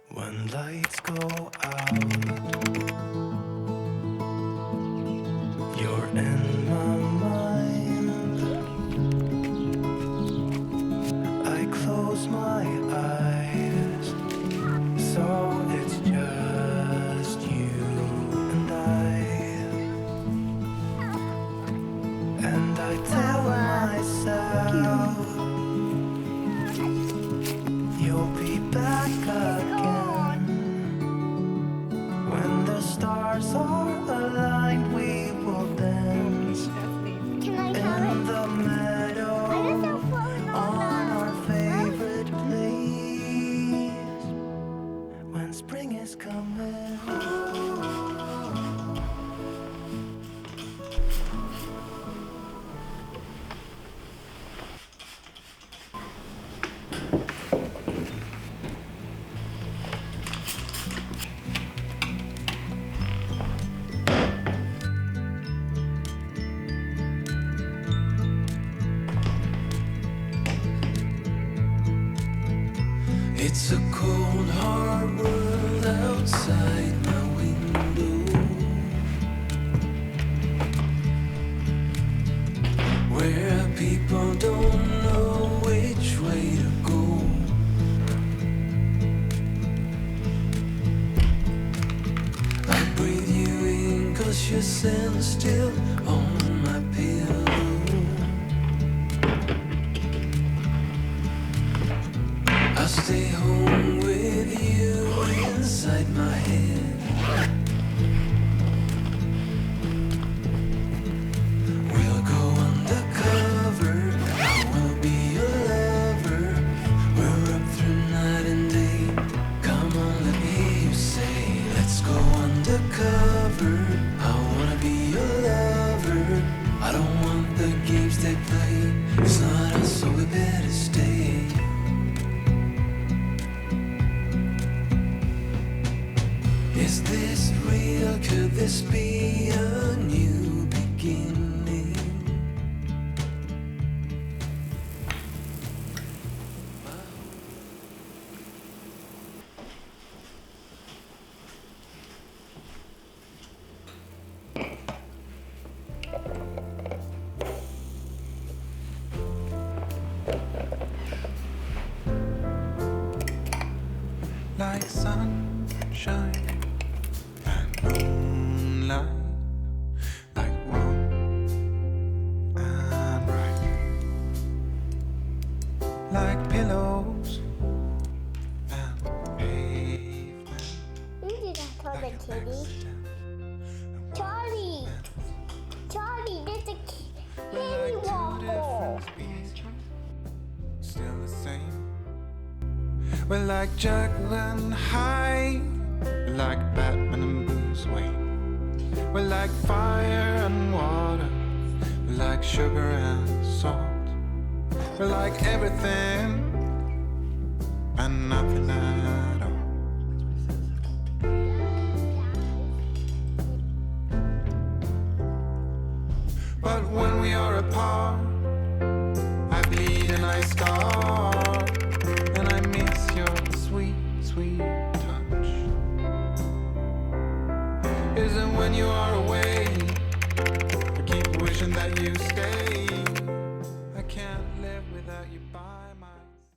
When lights go out, you're in my mind. I close my eyes, so it's just you and I tell myself you'll be back again. When the stars are aligned, we will dance in the meadow on our favorite place. When spring is coming. It's a cold, hard world outside my window, where people don't know which way to go. I breathe you in 'cause your scent's still on my pillow. I'll stay home with you inside my head. We'll go undercover, I will be your lover. We're up through night and day. Come on, let me hear you say, let's go undercover. I wanna be your lover. I don't want the games they play. It's not us, so we better stay. Is this real? Could this be a new beginning? Like sunshine and moonlight, like warm and bright, like pillows and pavement. You did that for the kitty. Charlie, there's a kitty waffle. Still the same. We're like Jekyll and Hyde, we're like Batman and Bruce Wayne. We're like fire and water, we're like sugar and salt. We're like everything and